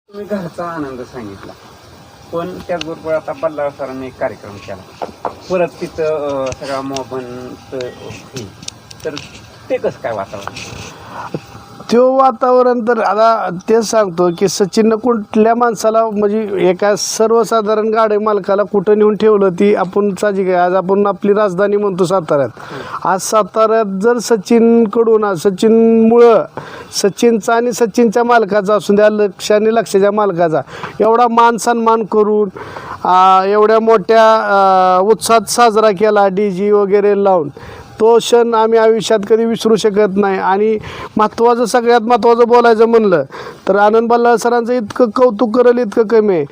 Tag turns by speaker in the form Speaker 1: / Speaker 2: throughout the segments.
Speaker 1: तुम्ही घरचा आनंद सांगितला, पण त्याचबरोबर आता बल्लाळ सरांनी एक कार्यक्रम केला, परत तिथं सगळा मोबाईल तर ते कसं काय वातावरण?
Speaker 2: तो वातावरण तर आता तेच सांगतो की सचिननं कुठल्या माणसाला म्हणजे एका सर्वसाधारण गाडी मालकाला कुठं नेऊन ठेवलं ती आपण साहजिक आहे. आज आपण आपली राजधानी म्हणतो साताऱ्यात. आज साताऱ्यात जर सचिनकडून सचिनमुळं सचिनचा आणि सचिनच्या मालकाचा असून द्या लक्ष आणि लक्षाच्या मालकाचा एवढा मान सन्मान करून एवढ्या मोठ्या उत्साहात साजरा केला DJ वगैरे लावून, तो क्षण आम्ही आयुष्यात कधी विसरू शकत नाही. आणि महत्त्वाचं सगळ्यात महत्त्वाचं बोलायचं म्हणलं तर आनंद बल्लाळ सरांचं इतकं कौतुक करेल इतकं कमी आहे.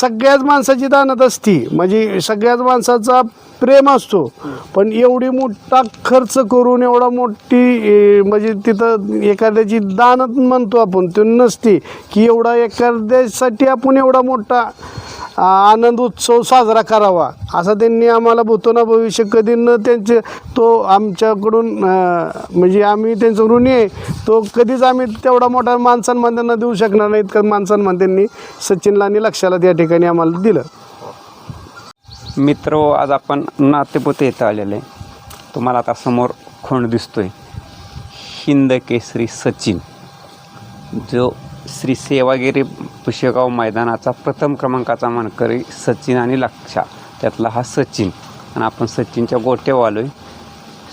Speaker 2: सगळ्याच माणसाची दानत असती, म्हणजे सगळ्याच माणसाचा प्रेम असतो, पण एवढी मोठा खर्च करून एवढा मोठी म्हणजे तिथं एखाद्याची दानत म्हणतो आपण ते नसती की एवढा एखाद्यासाठी आपण एवढा मोठा आनंद उत्सव साजरा करावा असा त्यांनी आम्हाला भूतोना भविष्य कधी न त्यांचे तो आमच्याकडून म्हणजे आम्ही त्यांचं ऋणी आहे. तो कधीच आम्ही तेवढा मोठा मानसन्मान त्यांना देऊ शकणार नाही इतकं मानसन्मान त्यांनी सचिनला आणि लक्षाला त्या ठिकाणी आम्हाला दिलं.
Speaker 1: मित्र, आज आपण नातेपुते इथं आलेले आहे. तुम्हाला आता समोर खोंड दिसतोय, हिंद केसरी सचिन, जो श्री सेवागिरी पुशेगाव मैदानाचा प्रथम क्रमांकाचा मानकरी सचिन आणि लक्षा, त्यातला हा सचिन. आणि आपण सचिनच्या गोट्यावर आलो आहे.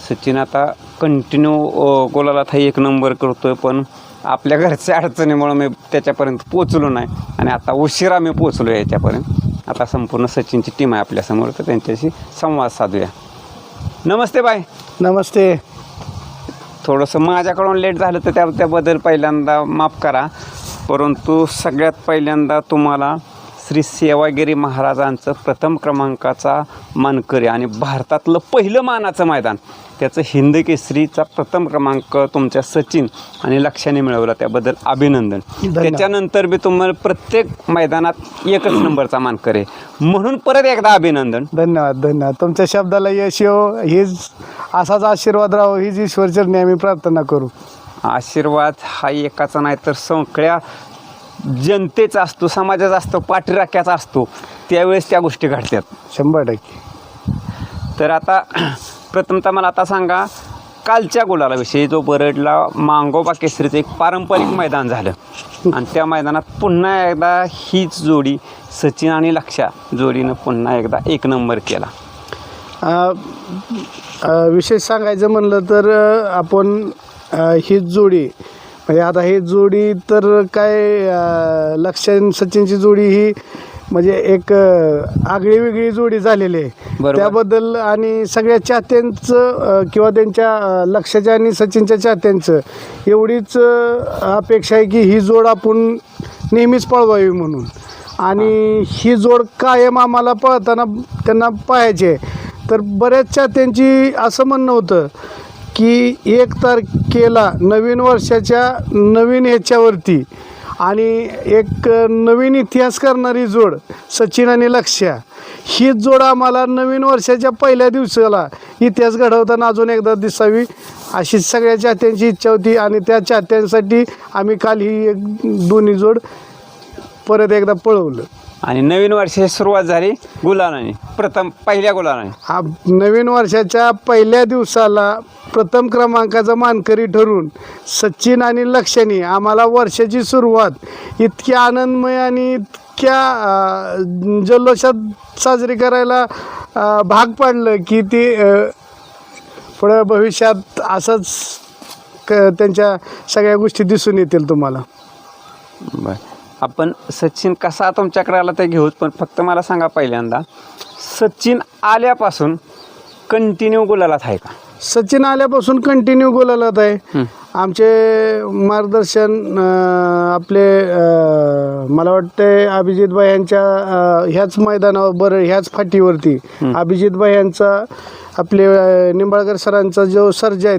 Speaker 1: सचिन आता कंटिन्यू गोलाला था 1 नंबर करतो आहे, पण आपल्या घरच्या अडचणीमुळं मी त्याच्यापर्यंत पोचलो नाही आणि आता उशिरा मी पोचलो आहे याच्यापर्यंत. आता संपूर्ण सचिनची टीम आहे आपल्यासमोर, तर त्यांच्याशी संवाद साधूया. नमस्ते बाय.
Speaker 2: नमस्ते.
Speaker 1: थोडंसं माझ्याकडून लेट झालं तर त्याबद्दल पहिल्यांदा माफ करा, परंतु सगळ्यात पहिल्यांदा तुम्हाला श्री सेवागिरी महाराजांचं प्रथम क्रमांकाचा मानकरी आणि भारतातलं पहिलं मानाचं मैदान, त्याचं हिंद केसरीचा प्रथम क्रमांक तुमच्या सचिन आणि लक्षाने मिळवला, त्याबद्दल अभिनंदन. त्याच्यानंतर बी तुम्हाला प्रत्येक मैदानात 1च नंबरचा मानकरी, म्हणून परत एकदा अभिनंदन.
Speaker 2: धन्यवाद. धन्यवाद. तुमच्या शब्दाला यश येवो, हीच असाच आशीर्वाद राहो, हीच ईश्वरचरणी आम्ही प्रार्थना करू.
Speaker 1: आशीर्वाद हा एकाचा नाही तर सगळ्या जनतेचा असतो, समाजाचा असतो, पाठीराख्याचा असतो, त्यावेळेस त्या गोष्टी घडतात
Speaker 2: 100%.
Speaker 1: तर आता प्रथमतः मला आता सांगा, कालच्या गुलालाविषयी जो बरडला मांगोबा केसरीचं एक पारंपरिक मैदान झालं आणि त्या मैदानात पुन्हा एकदा हीच जोडी सचिन आणि लक्षा जोडीनं पुन्हा एकदा 1 नंबर केला.
Speaker 2: विशेष सांगायचं म्हणलं तर आपण हीच जोडी म्हणजे आता ही जोडी तर काय लक्ष सचिनची जोडी ही म्हणजे एक आगळी वेगळी जोडी झालेली आहे. त्याबद्दल आणि सगळ्या चाहत्यांचं किंवा त्यांच्या लक्षाच्या आणि सचिनच्या चाहत्यांचं एवढीच अपेक्षा आहे की ही जोड आपण नेहमीच पळवावी म्हणून. आणि ही जोड कायम आम्हाला पळताना त्यांना पाहायचे. तर बऱ्याच चाहत्यांची असं म्हणणं होतं की 1 तारखेला नवीन वर्षाच्या नवीन ह्याच्यावरती आणि एक नवीन इतिहास करणारी जोड सचिन आणि लक्ष्या, हीच जोड आम्हाला नवीन वर्षाच्या पहिल्या दिवसाला इतिहास घडवताना अजून एकदा दिसावी अशी सगळ्या चाहत्यांची इच्छा होती. आणि त्या चाहत्यांसाठी आम्ही काल ही एक दोन्ही जोड परत एकदा पळवलं.
Speaker 1: आणि नवीन वर्षाची सुरुवात झाली गुलालाने, पहिल्या गुलालाने.
Speaker 2: हा नवीन वर्षाच्या पहिल्या दिवसाला प्रथम क्रमांकाचा मानकरी ठरून सचिन आणि लक्षाने आम्हाला वर्षाची सुरुवात इतक्या आनंदमय आणि इतक्या जल्लोषात साजरी करायला भाग पाडलं की ते पुढं भविष्यात असंच त्यांच्या सगळ्या गोष्टी दिसून येतील तुम्हाला.
Speaker 1: बरं, आपण सचिन कसा तुमच्याकडे आला ते घेऊच, पण फक्त मला सांगा पहिल्यांदा, सचिन आल्यापासून कंटिन्यू गुलालात आहे का?
Speaker 2: सचिन आल्यापासून कंटिन्यू गुलालात आहे. आमचे मार्गदर्शन आपले मला वाटते अभिजित भाई यांच्या ह्याच मैदानावर बरं ह्याच फाटीवरती अभिजित भाई यांचा आपले निंबाळकर सरांचा जो सर्जा आहे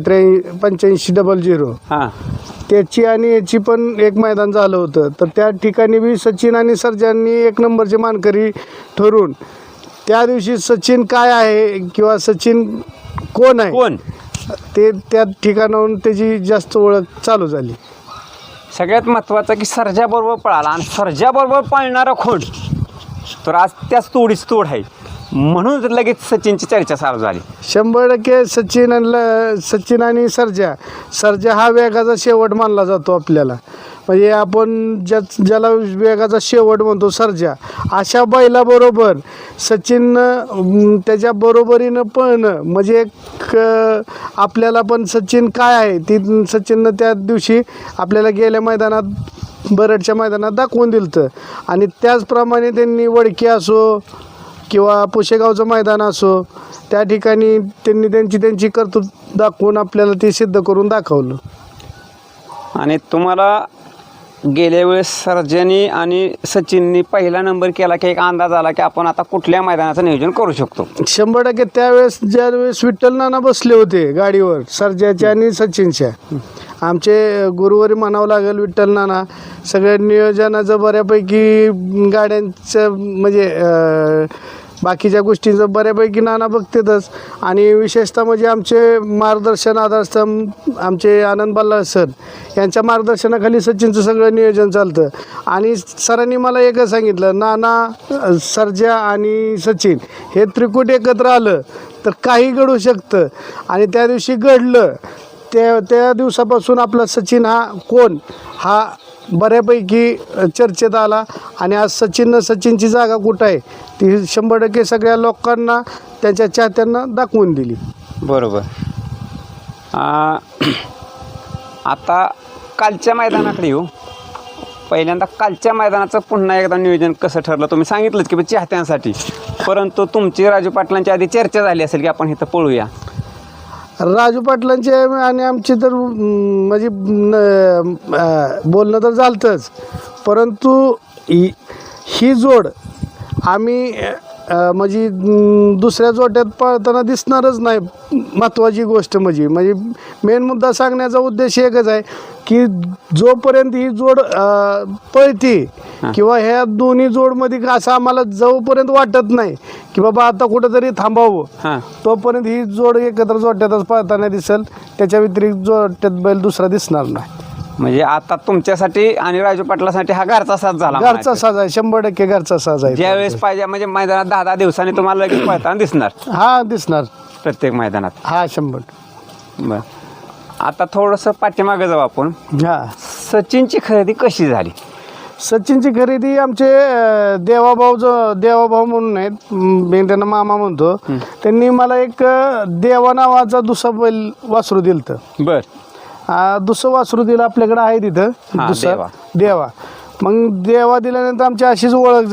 Speaker 2: 8500 त्याची आणि याची पण एक मैदान झालं होतं. तर त्या ठिकाणी बी सचिन आणि सर्जांनी 1 नंबरचे मानकरी ठरून त्या दिवशी सचिन काय आहे किंवा सचिन कोण आहे ते त्या ठिकाणाहून त्याची जास्त ओळख चालू झाली.
Speaker 1: सगळ्यात महत्त्वाचं की सर्जाबरोबर पळाला आणि सर्जाबरोबर पळणारा खोंड तर आज त्याच तोडीच तोड आहे म्हणून तर लगेच सचिनची चर्चा चालू झाली.
Speaker 2: 100% सचिन आणि सर्जा हा वेगाचा शेवट मानला जातो आपल्याला. म्हणजे आपण ज्याला वेगाचा शेवट म्हणतो सर्जा, अशा बैलाबरोबर सचिन त्याच्या बरोबरीनं पळणं म्हणजे एक आपल्याला पण सचिन काय आहे ती सचिननं त्या दिवशी आपल्याला गेल्या मैदानात बरडच्या मैदानात दाखवून दिलं होतं. आणि त्याचप्रमाणे त्यांनी वडकी असो किंवा पुशेगावचं मैदान असो त्या ठिकाणी त्यांनी त्यांची कर्तृत्व दाखवून आपल्याला ते सिद्ध करून दाखवलं.
Speaker 1: आणि तुम्हाला गेल्या वेळेस सर्जानी आणि सचिननी पहिला नंबर केला की एक अंदाज आला की आपण आता कुठल्या मैदानाचं नियोजन करू शकतो.
Speaker 2: 100% त्यावेळेस ज्यावेळेस विठ्ठल नाना बसले होते गाडीवर सर्जाच्या आणि सचिनच्या, आमचे गुरुवारी म्हणावं लागेल विठ्ठल नाना सगळ्या नियोजनाचं बऱ्यापैकी गाड्यांचं म्हणजे बाकीच्या गोष्टींचं बऱ्यापैकी नाना बघतातच. आणि विशेषतः म्हणजे आमचे मार्गदर्शन आधारस्तंभ आमचे आनंद बल्लाळ सर यांच्या मार्गदर्शनाखाली सचिनचं सगळं नियोजन चालतं. आणि सरांनी मला एकच सांगितलं, नाना सर्जा आणि सचिन हे त्रिकूट एकत्र आलं तर काही घडू शकतं. आणि त्या दिवशी घडलं. त्या दिवसापासून आपला सचिन हा कोण हा बऱ्यापैकी चर्चेत आला. आणि आज सचिनची जागा कुठं आहे ती 100% सगळ्या लोकांना त्यांच्या चाहत्यांना दाखवून दिली.
Speaker 1: बरोबर. आता कालच्या मैदानाकडे येऊ. पहिल्यांदा कालच्या मैदानाचं पुन्हा एकदा नियोजन कसं ठरलं तुम्ही सांगितलंच की चाहत्यांसाठी, परंतु तुमची राजू पाटलांची आधी चर्चा झाली असेल की आपण इथं पळूया.
Speaker 2: राजू पाटलांचे आणि आमची तर म्हणजे बोलणं तर झालंच, परंतु ही जोड आम्ही म्हणजे दुसऱ्या जोड्यात पळताना दिसणारच नाही. महत्त्वाची गोष्ट म्हणजे मेन मुद्दा सांगण्याचा उद्देश एकच आहे की जोपर्यंत ही जोड पळती किंवा ह्या दोन्ही जोडमध्ये असं आम्हाला जोपर्यंत वाटत नाही की बाबा आता कुठंतरी थांबावं, तोपर्यंत ही जोड एकत्र जोड्यातच पळताना दिसेल. त्याच्या व्यतिरिक्त जोड्यात बैल दुसरा दिसणार नाही.
Speaker 1: म्हणजे आता तुमच्यासाठी आणि राजू पाटलासाठी हा घरचा साज झाला.
Speaker 2: घरचा साज आहे, 100% घरचा साज आहे.
Speaker 1: ज्यावेळेस पाहिजे म्हणजे मैदानात 10-10 दिवसांनी तुम्हाला लगेच पळताना दिसणार.
Speaker 2: हा दिसणार
Speaker 1: प्रत्येक मैदानात.
Speaker 2: हा 100.
Speaker 1: बरं, आता थोडंसं पाठीमागं जाऊ आपण.
Speaker 2: हा
Speaker 1: सचिनची खरेदी कशी झाली?
Speaker 2: सचिनची खरेदी आमचे देवाभाऊ म्हणून आहेत, मी त्यांना मामा म्हणतो. त्यांनी मला एक देवा नावाचा दुसरा बैल वासरू दिलं.
Speaker 1: बर.
Speaker 2: दुसरं वासरू दिलं आपल्याकडे आहे तिथं दुसरं देवा. मग देवा दिल्यानंतर आमची अशीच ओळख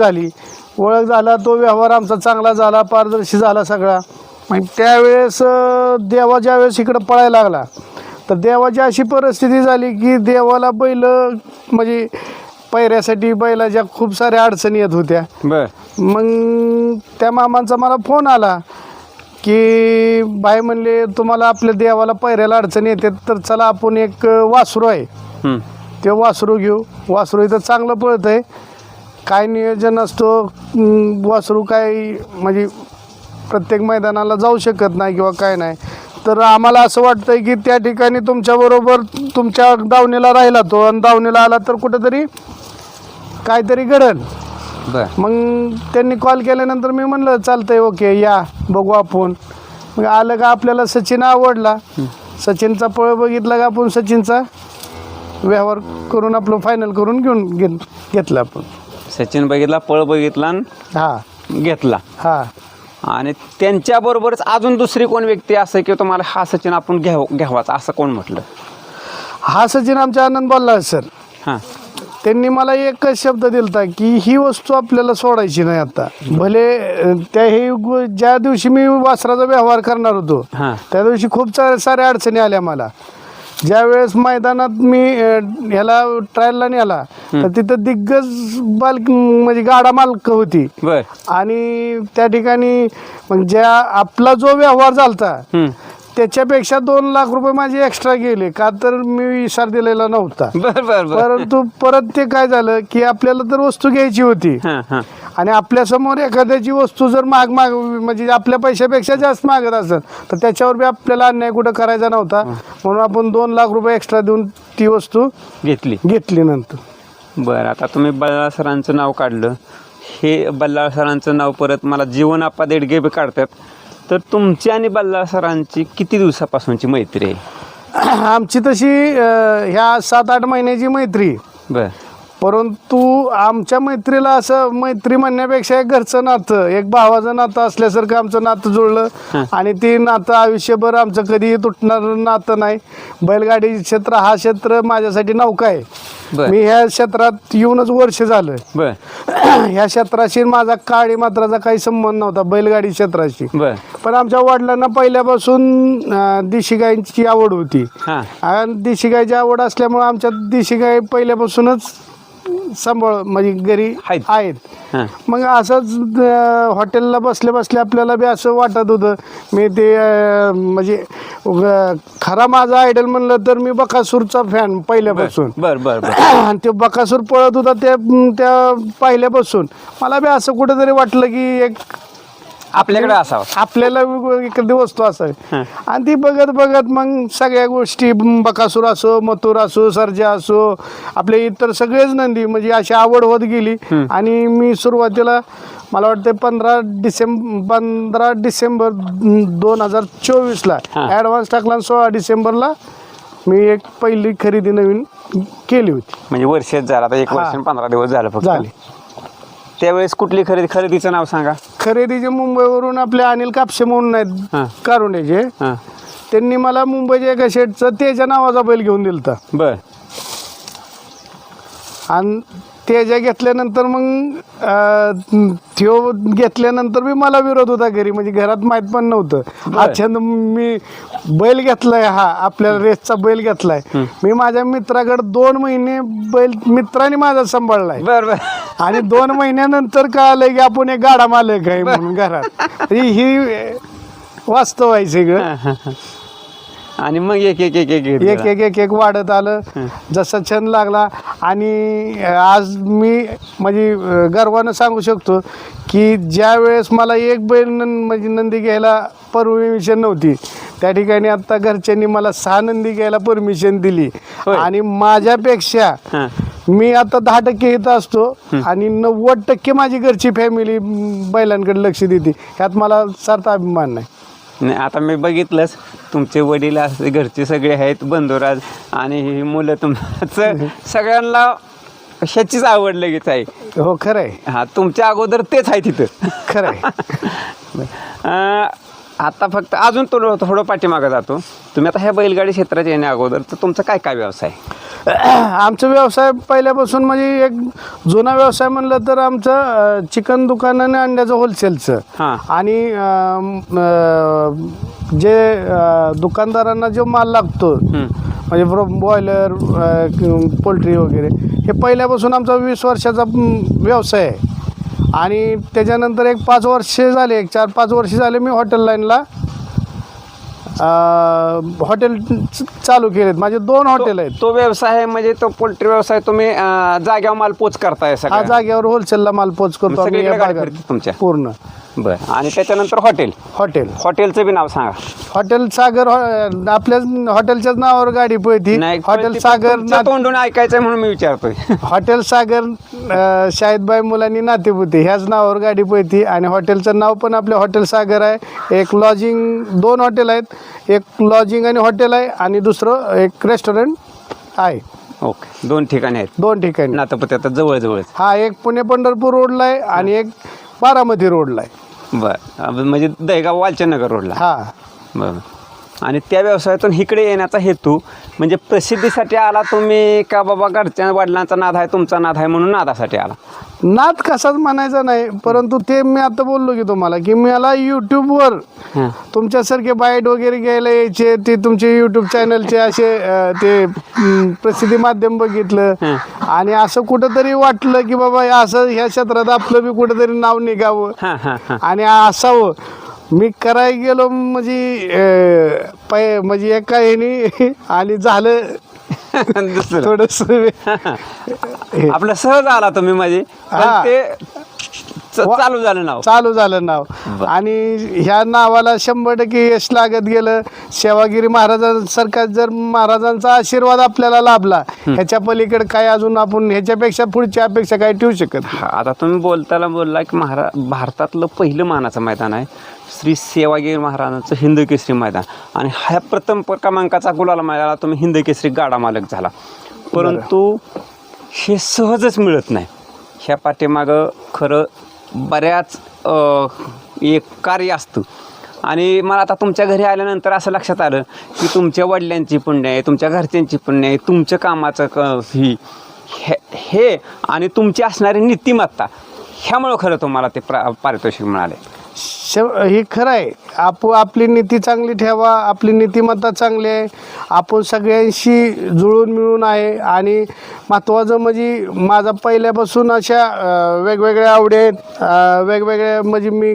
Speaker 2: झाला. तो व्यवहार आमचा चांगला झाला, पारदर्शी झाला सगळा. मग त्यावेळेस देवा ज्यावेळेस इकडं पळायला लागला तर देवाची अशी परिस्थिती झाली की देवाला बैल म्हणजे पैऱ्यासाठी बैलाच्या खूप साऱ्या अडचणी येत होत्या.
Speaker 1: बर.
Speaker 2: मग त्या मामांचा मला फोन आला की बाई म्हणले तुम्हाला आपल्या देवाला पैऱ्याला अडचणी येतात तर चला आपण एक वासरू आहे ते वासरू घेऊ. वासरू इथं चांगलं पळत आहे, काय नियोजन असतो वासरू काय म्हणजे प्रत्येक मैदानाला जाऊ शकत नाही किंवा काय नाही. तर आम्हाला असं वाटतंय की त्या ठिकाणी तुमच्याबरोबर तुमच्या दावणीला राहिला तो आणि दावणीला आला तर कुठेतरी काहीतरी घडल. मग त्यांनी कॉल केल्यानंतर मी म्हणलं चालतंय ओके या बघू आपण. मग आलं का आपल्याला सचिन आवडला, सचिनचा पळ बघितला का आपण सचिनचा व्यवहार करून आपलं फायनल करून घेतला आपण.
Speaker 1: सचिन बघितला, पळ बघितला,
Speaker 2: हा
Speaker 1: घेतला.
Speaker 2: हा.
Speaker 1: आणि त्यांच्याबरोबरच अजून दुसरी कोण व्यक्ती असं की तुम्हाला हा सचिन आपण घ्यावाचा असं कोण म्हटलं?
Speaker 2: हा सचिन आमच्या आनंद बल्लाळ सर.
Speaker 1: हां.
Speaker 2: त्यांनी मला एकच शब्द दिलता की ही वस्तू आपल्याला सोडायची नाही. आता भले ज्या दिवशी मी वासराचा व्यवहार करणार होतो त्या दिवशी खूप साऱ्या अडचणी आल्या मला. ज्यावेळेस मैदानात मी ह्याला ट्रायलला नेला तर तिथं दिग्गज म्हणजे गाडा मालक होती. आणि त्या ठिकाणी मग आपला जो व्यवहार झालता त्याच्यापेक्षा 2 लाख रुपये माझे एक्स्ट्रा गेले का तर मी इशार दिलेला नव्हता.
Speaker 1: बर बर बर.
Speaker 2: परंतु परत ते काय झालं की आपल्याला तर वस्तू घ्यायची होती
Speaker 1: हां हां.
Speaker 2: आणि आपल्यासमोर एखाद्याची वस्तू जर माग म्हणजे आपल्या पैशापेक्षा जास्त मागत असेल तर त्याच्यावर बी आपल्याला अन्याय कुठं करायचा नव्हता. म्हणून आपण 2 लाख रुपये एक्स्ट्रा देऊन ती वस्तू घेतली नंतर.
Speaker 1: बरं, आता तुम्ही बल्लाळ सरांचं नाव काढलं. हे बल्लाळ सरांचं नाव परत मला जीवन आप्पा देडगे बी काढतात. तर तुमची आणि बल्लाळ सरांची किती दिवसापासूनची मैत्री आहे?
Speaker 2: आमची तशी ह्या 7-8 महिन्याची मैत्री.
Speaker 1: बरं.
Speaker 2: परंतु आमच्या मैत्रीला असं मैत्री म्हणण्यापेक्षा एक घरचं नातं, एक भावाचं नातं असल्यासारखं आमचं नातं जुळलं आणि ते नातं आयुष्यभर आमचं कधीही तुटणारं नातं नाही. बैलगाडी क्षेत्र हा क्षेत्र माझ्यासाठी नौका आहे. मी ह्या क्षेत्रात येऊनच वर्ष झालं. ह्या क्षेत्राशी माझा काळी मात्राचा काही संबंध नव्हता बैलगाडी क्षेत्राशी. पण आमच्या वडिलांना पहिल्यापासून देशी गायींची आवड होती आणि देशी गायची आवड असल्यामुळे आमच्या देशी गाय पहिल्यापासूनच सांभाळ म्हणजे घरी आहेत. मग असंच हॉटेलला बसले बसले आपल्याला बी असं वाटत होतं. मी ते म्हणजे खरा माझा आयडल म्हणलं तर मी बकासूरचा फॅन पहिल्यापासून. आणि ते बकासूर पळत होता त्या पहिल्यापासून मला बी असं कुठेतरी वाटलं की एक
Speaker 1: आपल्याकडे असावं,
Speaker 2: आपल्याला एखादी वस्तू असावी. आणि ती बघत बघत मग सगळ्या गोष्टी बकासूर असो, मथुर असो, सर्जा असो, आपले इतर सगळेच नंदी म्हणजे अशी आवड होत गेली. आणि मी सुरुवातीला मला वाटतं 15 डिसेंबर 2024ला ॲडव्हान्स टाकला आणि 16 डिसेंबरला मी एक पहिली खरेदी नवीन केली होती.
Speaker 1: म्हणजे वर्षच झालं, आता 1 वर्ष 15 दिवस झालं फक्त. त्यावेळेस कुठली खरेदीचं नाव सांगा.
Speaker 2: खरेदीचे मुंबईवरून आपले अनिल कापसे म्हणून आहेत कारुंड्याचे, त्यांनी मला मुंबईच्या एका शेटचं तेजा नावाचा बैल घेऊन दिलता.
Speaker 1: बर.
Speaker 2: आणि तेजा घेतल्यानंतर मग त्यो घेतल्यानंतर मी मला विरोध होता घरी, म्हणजे घरात माहीत पण नव्हतं. अच्छा मी बैल घेतलाय, हा आपल्या रेसचा बैल घेतलाय. मी माझ्या मित्राकडे 2 महिने बैल मित्राने माझा सांभाळलाय.
Speaker 1: बरं.
Speaker 2: आणि 2 महिन्यानंतर कळालं की आपण एक गाडा मालक आहे म्हणून घरात. ही वास्तव आहे सगळं.
Speaker 1: आणि मग एक
Speaker 2: वाढत आलं जसा छंद लागला. आणि आज मी म्हणजे गर्वानं सांगू शकतो की ज्या वेळेस मला एक बैल म्हणजे नंदी घ्यायला परमिशन नव्हती, त्या ठिकाणी आता घरच्यांनी मला 6 नंदी घ्यायला परमिशन दिली. आणि माझ्यापेक्षा मी आता 10% इथं असतो आणि 90% माझी घरची फॅमिली बैलांकडे लक्ष देते. ह्यात मला सार्थ अभिमान नाही.
Speaker 1: नाही, आता मी बघितलंच तुमचे वडील असे घरचे सगळे आहेत, बंधुराज आणि ही मुलं तुमचं सगळ्यांना ह्याचीच आवड लगेच आहे.
Speaker 2: हो खरं आहे.
Speaker 1: हा, तुमच्या अगोदर तेच आहे तिथं.
Speaker 2: खरं आहे.
Speaker 1: आता फक्त अजून थोडं पाठीमागं जातो. तुम्ही आता ह्या बैलगाडी क्षेत्रात येण्या अगोदर तर तुमचा काय व्यवसाय?
Speaker 2: आमचा व्यवसाय पहिल्यापासून म्हणजे एक जुना व्यवसाय म्हणलं तर आमचं चिकन दुकान आणि अंड्याचं होलसेलचं. आणि जे दुकानदारांना जो माल लागतो म्हणजे बॉयलर, पोल्ट्री वगैरे, हे पहिल्यापासून आमचा 20 वर्षाचा व्यवसाय आहे. आणि त्याच्यानंतर एक 5 वर्षे झाले, एक 4-5 वर्षे झाले मी हॉटेल लाईनला हॉटेल चालू केलेत. माझे 2 हॉटेल आहेत.
Speaker 1: तो व्यवसाय म्हणजे तो पोल्ट्री व्यवसाय तुम्ही जाग्यावर माल पोच करताय?
Speaker 2: हा, जाग्यावर होलसेलला माल पोच करतो
Speaker 1: तुमच्या
Speaker 2: पूर्ण.
Speaker 1: बरं. आणि त्याच्यानंतर हॉटेलचं बी नाव सांगा.
Speaker 2: हॉटेल सागर. आपल्या हॉटेलच्याच नावावर गाडी पळती. हॉटेल सागर
Speaker 1: तोंडून ऐकायचंय म्हणून मी विचारतोय.
Speaker 2: हॉटेल सागर शाहिदबाई मुलांनी नातेपुते ह्याच नावावर गाडी पळती. आणि हॉटेलचं नाव पण आपलं हॉटेल सागर आहे. एक लॉजिंग, 2 हॉटेल आहेत. एक लॉजिंग आणि हॉटेल आहे आणि दुसरं एक रेस्टॉरंट आहे.
Speaker 1: ओके. 2 ठिकाणी आहेत.
Speaker 2: 2 ठिकाणी
Speaker 1: नातेपुते जवळ.
Speaker 2: हा, एक पुणे पंढरपूर रोडला आहे आणि एक बारामती रोडला आहे.
Speaker 1: बरं. म्हणजे दहेगाव वालचंदनगर रोडला.
Speaker 2: हा.
Speaker 1: बरं. आणि त्या व्यवसायातून इकडे येण्याचा हेतू म्हणजे प्रसिद्धीसाठी आला तुम्ही का बाबा घरच्या वडिलांचा नाद आहे, तुमचा नाद आहे म्हणून नादासाठी आला?
Speaker 2: नाद कसाच म्हणायचा नाही, परंतु ते मी आता बोललो की तुम्हाला की मला यूट्यूबवर तुमच्यासारखे बाईट वगैरे घ्यायला यायचे. ते तुमचे यूट्यूब चॅनलचे असे ते प्रसिद्धी माध्यम बघितलं आणि असं कुठंतरी वाटलं की बाबा असं ह्या क्षेत्रात आपलं बी कुठंतरी नाव निघावं आणि असावं. मी करायला गेलो म्हणजे म्हणजे एका ह्यानी आणि झालं
Speaker 1: दुसरं
Speaker 2: थोडस
Speaker 1: आपलं सहज आला तुम्ही म्हणजे पण
Speaker 2: हा.
Speaker 1: ते चालू झालं नाव.
Speaker 2: चालू झालं नाव आणि ह्या नावाला 100% यश लागत गेलं. सेवागिरी महाराजांसारखा जर महाराजांचा आशीर्वाद आपल्याला लाभला ह्याच्या पलीकडे काय अजून आपण ह्याच्यापेक्षा पुढची अपेक्षा काय ठेवू शकत नाही.
Speaker 1: हा, आता तुम्ही बोलला की भारतातलं पहिलं मानाचं मैदान आहे श्री सेवागिरी महाराजांचं हिंद केसरी मैदान आणि ह्या प्रथम क्रमांकाचा गुलाल मिळाला तुम्ही हिंद केसरी गाडा मालक झाला. परंतु हे सहजच मिळत नाही. ह्या पाठीमागं खरं बऱ्याच एक कार्य असतं आणि मला आता तुमच्या घरी आल्यानंतर असं लक्षात आलं की तुमच्या वडिलांची पुण्य आहे, तुमच्या घरच्यांची पुण्य आहे, तुमच्या कामाचं हे आणि तुमची असणारी नीतिमत्ता ह्यामुळं खरं तुम्हाला ते पारितोषिक मिळाले.
Speaker 2: हे खरं आहे. आपली नीती चांगली ठेवा, आपली नीतिमत्ता चांगली आहे, आपण सगळ्यांशी जुळून मिळून आहे आणि महत्त्वाचं म्हणजे माझा पहिल्यापासून अशा वेगवेगळ्या आवडी आहेत, वेगवेगळ्या म्हणजे मी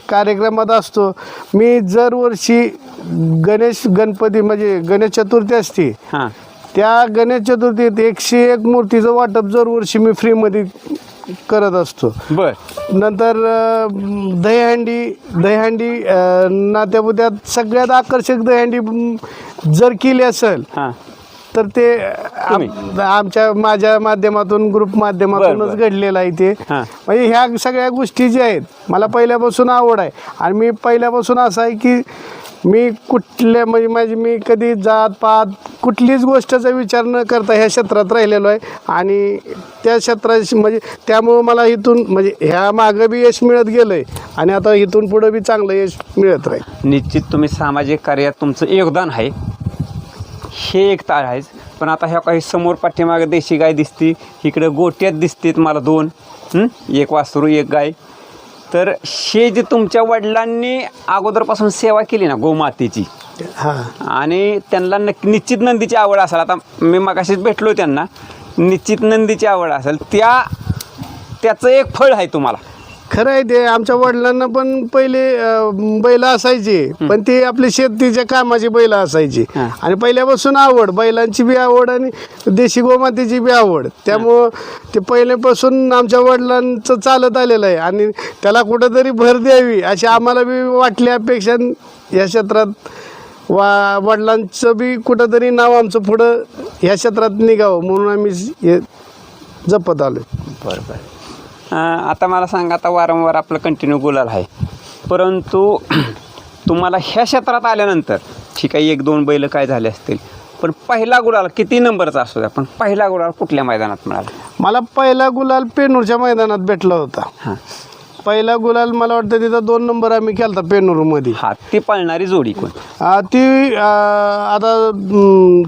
Speaker 2: कार्यक्रमात असतो. मी दरवर्षी गणपती म्हणजे गणेश चतुर्थी असते
Speaker 1: हां,
Speaker 2: त्या गणेश चतुर्थीत 101 मूर्तीचं वाटप दरवर्षी मी फ्रीमध्ये करत असतो.
Speaker 1: बर.
Speaker 2: नंतर दहीहंडी नात्यापुत्यात सगळ्यात आकर्षक दहीहंडी जर केली असेल
Speaker 1: हां,
Speaker 2: तर ते माझ्या माध्यमातून ग्रुप माध्यमातूनच घडलेलं आहे ते.
Speaker 1: हां.
Speaker 2: म्हणजे ह्या सगळ्या गोष्टी ज्या आहेत मला पहिल्यापासून आवड आहे आणि मी पहिल्यापासून असं आहे की मी कुठल्या म्हणजे मी कधी जात पात कुठलीच गोष्टीचा विचार न करता ह्या क्षेत्रात राहिलेलो आहे आणि त्या क्षेत्रात म्हणजे त्यामुळं मला इथून म्हणजे ह्या मागं बी यश मिळत गेलं आहे आणि आता इथून पुढं बी चांगलं यश मिळत राहील.
Speaker 1: निश्चित तुम्ही सामाजिक कार्यात तुमचं योगदान आहे हे एक ताळ आहेच. पण आता ह्या काही समोर पाठीमागे देशी गाय दिसती, इकडं गोट्यात दिसतात मला 2, एक वासरू एक गाय. तर हे जे तुमच्या वडिलांनी अगोदरपासून सेवा केली ना गोमातेची
Speaker 2: हां
Speaker 1: आणि त्यांना निश्चित नंदीची आवड असेल. आता मी मगाशीच भेटलो त्यांना, निश्चित नंदीची आवड असेल त्याचं एक फळ आहे तुम्हाला.
Speaker 2: खरं आहे ते. आमच्या वडिलांना पण पहिले बैल असायची पण ते आपली शेतीच्या कामाची बैल असायची आणि पहिल्यापासून आवड बैलांची बी आवड आणि देशी गोमातेची बी आवड. त्यामुळं ते पहिल्यापासून आमच्या वडिलांचं चालत आलेलं आहे आणि त्याला कुठंतरी भर द्यावी अशी आम्हाला बी वाटली अपेक्षा. या क्षेत्रात वडिलांचं बी कुठंतरी नाव आमचं पुढं ह्या क्षेत्रात निघावं म्हणून आम्ही हे जपत आलो.
Speaker 1: बरोबर. आता मला सांगा, आता वारंवार आपलं कंटिन्यू गुलाल आहे परंतु तुम्हाला ह्या क्षेत्रात आल्यानंतर ठीक आहे 1-2 बैल काय झाले असतील पण पहिला गुलाल किती नंबरचा असू द्या पण पहिला गुलाल कुठल्या मैदानात मिळाला?
Speaker 2: मला पहिला गुलाल पेनूरच्या मैदानात भेटला होता.
Speaker 1: हां,
Speaker 2: पहिला गुलाल मला वाटतं तिथं 2 नंबर आम्ही केला होता पेनूरमध्ये.
Speaker 1: हा, ती पळणारी जोडी कोण?
Speaker 2: ती आता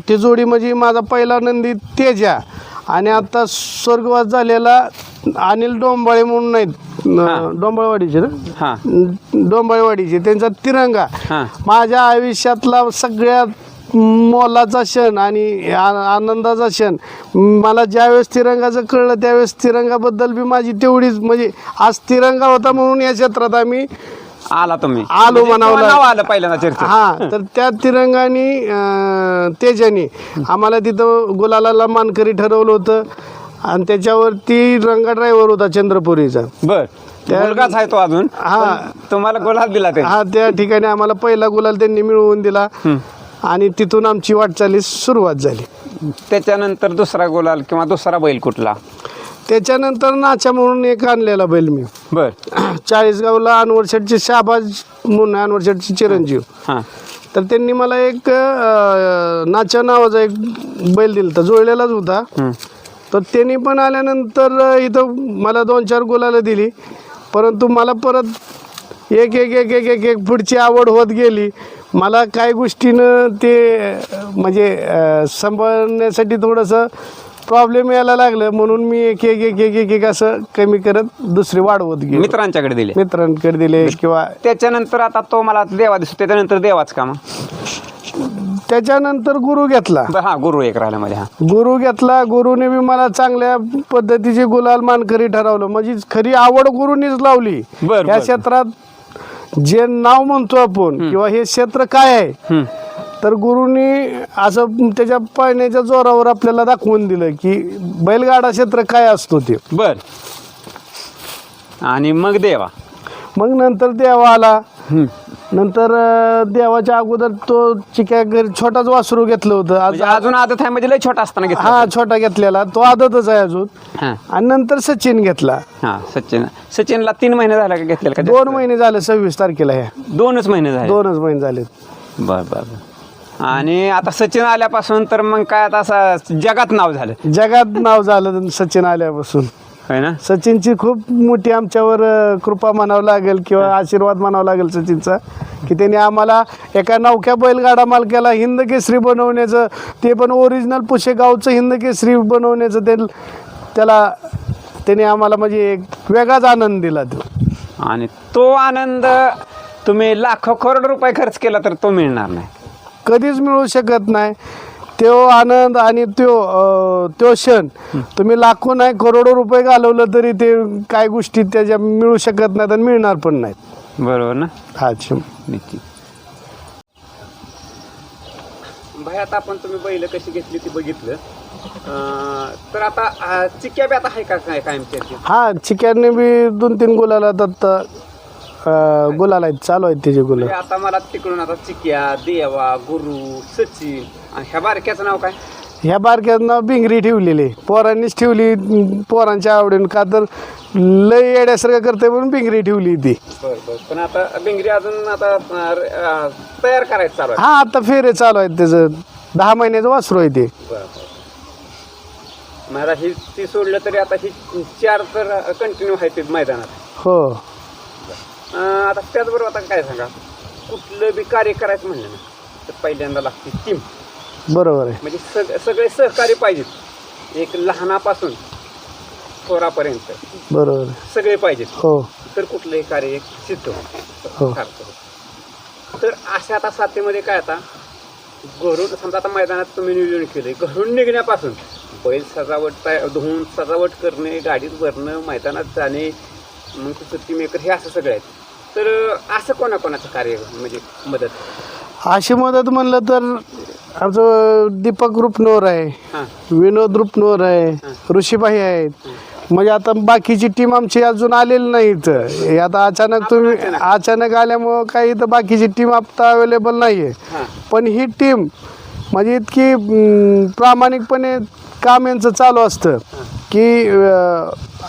Speaker 2: ती जोडी म्हणजे माझा पहिला नंदी तेजा आणि आता स्वर्गवास झालेला अनिल डोंबाळे म्हणून आहेत डोंबाळवाडीचे ना.
Speaker 1: हां,
Speaker 2: डोंबाळवाडीचे त्यांचा तिरंगा
Speaker 1: हां,
Speaker 2: माझ्या आयुष्यातला सगळ्यात मोलाचा क्षण आणि आनंदाचा क्षण. मला ज्यावेळेस तिरंगाचं कळलं त्यावेळेस तिरंगाबद्दल बी माझी तेवढीच म्हणजे आज तिरंगा होता म्हणून या क्षेत्रात आम्ही
Speaker 1: आला तुम्ही
Speaker 2: आलो म्हणावं
Speaker 1: आलं पहिल्यांदा चर्चा.
Speaker 2: हां, तर त्या तिरंगाने तेजाने आम्हाला तिथं गुलालाला मानकरी ठरवलं होतं आणि त्याच्यावरती रंगा ड्रायव्हर होता चंद्रपुरीचा.
Speaker 1: बर, मुलगाच आहे तो अजून.
Speaker 2: हां,
Speaker 1: तुम्हाला गुलाल दिला ते?
Speaker 2: हा, त्या ठिकाणी आम्हाला पहिला गुलाल त्यांनी मिळवून दिला आणि तिथून आमची वाटचालीस सुरुवात झाली.
Speaker 1: त्याच्यानंतर दुसरा गुलाल किंवा दुसरा बैल कुठला?
Speaker 2: त्याच्यानंतर नाचा म्हणून एक आणलेला बैल मी.
Speaker 1: बर.
Speaker 2: 40गावला अनवर शेठचे शाहबाज म्हणून अनवर शेठचे चिरंजीव.
Speaker 1: हां,
Speaker 2: तर त्यांनी मला एक नाचा नावाचा एक बैल दिला होता, जुळलेलाच होता. तर त्यांनी पण आल्यानंतर इथं मला 2-4 गुलालं दिली परंतु मला परत एक एक एक एक एक एक पुढची आवड होत गेली. मला काय गोष्टीनं ते म्हणजे सांभाळण्यासाठी थोडंसं प्रॉब्लेम यायला लागलं म्हणून मी एक एक एक एक एक एक असं कमी करत दुसरी वाढवत गेलो.
Speaker 1: मित्रांच्याकडे दिले?
Speaker 2: मित्रांकडे दिले किंवा
Speaker 1: त्याच्यानंतर आता तो मला देवा दिसतो त्याच्यानंतर देवाच का मग?
Speaker 2: त्याच्यानंतर गुरु घेतला.
Speaker 1: हा, गुरु एक राहिला मध्ये. हा,
Speaker 2: गुरु घेतला. गुरुने बी मला चांगल्या पद्धतीचे गुलाल मानकरी ठरवलं म्हणजे खरी आवड गुरुनीच लावली.
Speaker 1: बर,
Speaker 2: या क्षेत्रात जे नाव म्हणतो आपण किंवा हे क्षेत्र काय आहे, तर गुरुनी असं त्याच्या पाळण्याच्या जोरावर आपल्याला दाखवून दिलं की बैलगाडा क्षेत्र काय असतो ते.
Speaker 1: बर. आणि मग देवा.
Speaker 2: मग नंतर देवा आला. नंतर देवाच्या अगोदर तो चिक्या घरी छोटाच वासरू घेतलं होतं.
Speaker 1: म्हणजे अजून आदत आहे म्हणजे लय छोटा असताना घेतला.
Speaker 2: हा छोटा घेतलेला तो आदतच आहे अजून. आणि नंतर सचिन घेतला.
Speaker 1: हा सचिनला 3 महिने झाला का घेतलेला का?
Speaker 2: 2 महिने झाले 26 तारखेला. ह्या
Speaker 1: 2च महिने झाले.
Speaker 2: 2च महिने झाले.
Speaker 1: बर बर बर. आणि आता सचिन आल्यापासून तर मग काय आता असं जगात नाव झालं.
Speaker 2: जगात नाव झालं सचिन आल्यापासून.
Speaker 1: है ना.
Speaker 2: सचिनची खूप मोठी आमच्यावर कृपा म्हणावं लागेल किंवा आशीर्वाद म्हणावं लागेल सचिनचा, की त्यांनी आम्हाला एका नवख्या बैलगाडा मालकाला हिंद केसरी बनवण्याचं, ते पण ओरिजिनल पुशेगावचं हिंद केसरी बनवण्याचं त्याला त्यांनी आम्हाला म्हणजे एक वेगळाच आनंद दिला तो.
Speaker 1: आणि तो आनंद तुम्ही लाखो करोड रुपये खर्च केला तर तो मिळणार नाही,
Speaker 2: कधीच मिळू शकत नाही. तो आनंद आणि तो क्षण तुम्ही लाखो नाही करोडो रुपये घालवलं तरी ते काय गोष्टी त्याच्या मिळू शकत नाहीत आणि मिळणार पण नाहीत.
Speaker 1: बरोबर ना.
Speaker 2: अच्छा.
Speaker 1: नक्की. भाई आता आपण तुम्ही बैल कशी घेतली ती बघितलं. तर आता चिक्या बी आता आहे का काय कायमची?
Speaker 2: हा चिक्याने बी 2-3 गुलाला आता गुलाल आहेत, चालू आहेत त्याचे गुलाल.
Speaker 1: आता मला तिकडून आता चिक्या, देवा, गुरु, सचिन आणि ह्या बारक्याचं नाव काय?
Speaker 2: ह्या बारक्याचं नाव बिंगरी ठेवलेली, पोरांनीच ठेवली पोरांच्या आवडीन, का तर लय येड्यासारखं करते म्हणून बिंगरी ठेवली ती.
Speaker 1: बरं बरं. पण आता बिंगरी अजून आता तयार करायचं चालू आहे.
Speaker 2: हा आता फेरे चालू आहेत त्याचं, 10 महिन्याचं वासरू आहे ते.
Speaker 1: बरं बरं. मला ही ती सोडलं तरी आता ही 4 तर कंटिन्यू आहे ते मैदानात.
Speaker 2: हो.
Speaker 1: आता त्याचबरोबर आता काय सांगा, कुठलं बी कार्य करायचं म्हणलं ना तर पहिल्यांदा लागते टीम.
Speaker 2: बरोबर आहे.
Speaker 1: म्हणजे सगळे सहकारी पाहिजेत, एक लहानापासून थोरापर्यंत
Speaker 2: बरोबर
Speaker 1: सगळे पाहिजेत.
Speaker 2: हो.
Speaker 1: तर कुठलंही कार्य एक सिद्ध
Speaker 2: हो.
Speaker 1: तर अशा आता साथीमध्ये काय, आता घरून समजा आता मैदानात तुम्ही नियोजन केलंय, घरून निघण्यापासून बैल सजावट धुवून सजावट करणे, गाडीत भरणं, मैदानात जाणे, मग सुट्टी मेकर, हे असं सगळं आहे. तर असं कोणाकोणाचं कार्य म्हणजे मदत?
Speaker 2: अशी मदत म्हणलं तर आमचं दीपक रुपनवर आहे, विनोद रुपनवर आहे, ऋषीबाई आहेत. म्हणजे आता बाकीची टीम आमची अजून आलेली नाही इथं. हे आता अचानक आल्यामुळं काही इथं बाकीची टीम आता अवेलेबल नाही आहे. पण ही टीम म्हणजे इतकी प्रामाणिकपणे काम यांचं चालू असतं की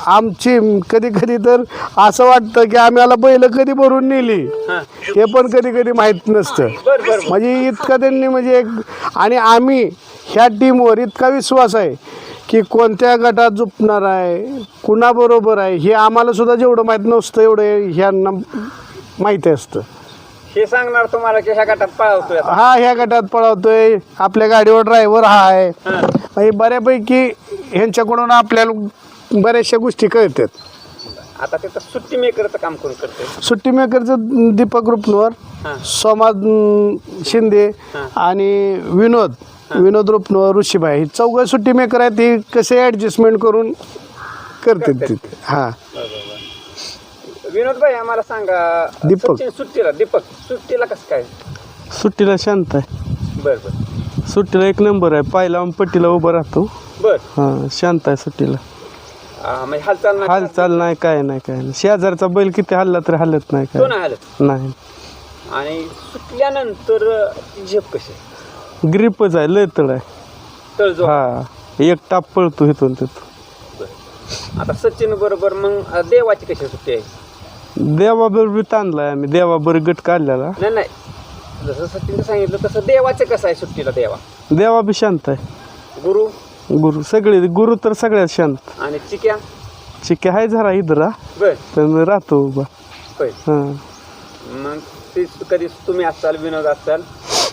Speaker 2: आमची कधी कधी तर असं वाटतं की आम्हाला बैल कधी भरून नेली हे पण कधी कधी माहीत नसतं. म्हणजे इतकं त्यांनी म्हणजे एक, आणि आम्ही ह्या टीमवर इतका विश्वास आहे की कोणत्या गटात झुपणार आहे, कुणाबरोबर आहे, हे आम्हाला सुद्धा जेवढं माहीत नसतं एवढं ह्यांना माहिती असतं.
Speaker 1: हे सांगणार तुम्हाला की ह्या गटात पळवतोय,
Speaker 2: हा ह्या गटात पळवतोय, आपल्या गाडीवर ड्रायव्हर हा आहे. म्हणजे बऱ्यापैकी ह्यांच्याकडून आपल्याला बऱ्याचशा गोष्टी कळतात.
Speaker 1: आता तिथं सुट्टी मेकरचं काम करून करते.
Speaker 2: सुट्टी मेकरचं दीपक रुपनवर, सोमा शिंदे आणि विनोद रुपनवर, ऋषीबाई, ही 4 सुट्टी मेकर आहेत. ती कसे ॲडजस्टमेंट करून करतात तिथे. हां.
Speaker 1: विनोद भाई आम्हाला सांगा,
Speaker 2: दीपक
Speaker 1: सुट्टीला कसं काय?
Speaker 2: सुट्टीला शांत आहे.
Speaker 1: बरं बरं.
Speaker 2: सुट्टीला 1 नंबर आहे, पायला पट्टीला उभं राहतो.
Speaker 1: बरं.
Speaker 2: हां शांत आहे सुट्टीला.
Speaker 1: म्हणजे
Speaker 2: हालचाल नाही, काय नाही. शेजारचा बैल किती हल्ला तर हलत नाही, काय नाही.
Speaker 1: आणि सुटल्यानंतर झेप कशी?
Speaker 2: ग्रीपच आहे, लय तळ आहे.
Speaker 1: तळजोड.
Speaker 2: हा एक टाप पळतो इथून तिथून.
Speaker 1: आता सचिन बरोबर मग देवाची कशी सुट्टी आहे?
Speaker 2: देवाबरोबर ताणलाय आम्ही, देवाबरोबर गट काढलेला.
Speaker 1: नाही जसं सचिन सांगितलं तसं देवाचं कसं आहे सुट्टीला?
Speaker 2: देवा बी शांत आहे. गुरु सगळे, गुरु तर सगळ्यात शांत.
Speaker 1: आणि चिक्या आहे जरा इधरा पण राहतो उभा. मग ते कधी तुम्ही असाल, विनोद असाल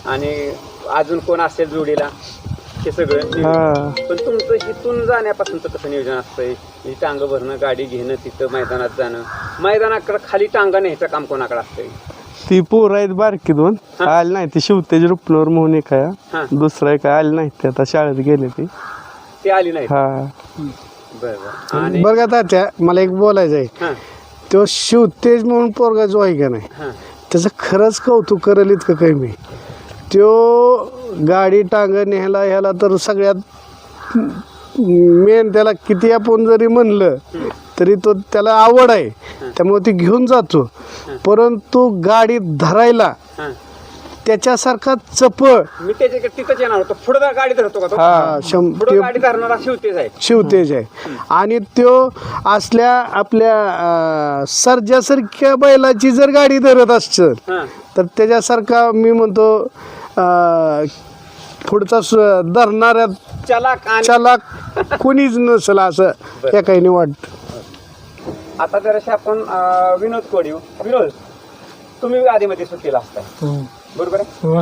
Speaker 1: आणि अजून कोण असेल जोडीला, हे सगळं. पण तुमचं इथून जाण्यापासून कसं नियोजन असतंय? टांग भरणं, गाडी घेणं, तिथं मैदानात जाणं, मैदानाकडे खाली टांगा न्यायचं काम कोणाकडे असतंय?
Speaker 2: ती पोरं आहेत बारकी 2 आले नाही. ती शिवतेज रुपनवर म्हणून एक आहे, दुसरा एक आले नाही. ते आता शाळेत गेले, ते
Speaker 1: आली नाही.
Speaker 2: हा
Speaker 1: बरं.
Speaker 2: बरं का तात्या, मला एक बोलायचं आहे. तो शिवतेज म्हणून पोरगा जो आहे का नाही
Speaker 1: हां
Speaker 2: त्याचं खरंच कौतुक करेल इतकं काही मी. तो गाडी टांग न्यायला ह्याला तर सगळ्यात मेन त्याला किती आपण जरी म्हणलं तरी तो त्याला आवड आहे त्यामुळे ती घेऊन जातो. परंतु गाडी धरायला
Speaker 1: हां
Speaker 2: त्याच्यासारखा चपळ
Speaker 1: मी त्याच्याकडे तिथंच येणार होतो. पुढं गाडी धरतो का तो?
Speaker 2: हा
Speaker 1: पुढं गाडी धरणारा शिवतेच आहे.
Speaker 2: शिवतेज आहे. आणि तो असल्या आपल्या सर्जासारख्या बैलाची जर गाडी धरत असतं
Speaker 1: हां
Speaker 2: तर त्याच्यासारखा मी म्हणतो पुढचा धरणाऱ्या
Speaker 1: चालाक आणि
Speaker 2: चालाक कोणीच नसेल असं या काही वाटतं.
Speaker 1: आता जराशी आपण विनोद कोडी विनोद तुम्ही आधीमध्ये सुट्टीला असताय बरोबर आहे.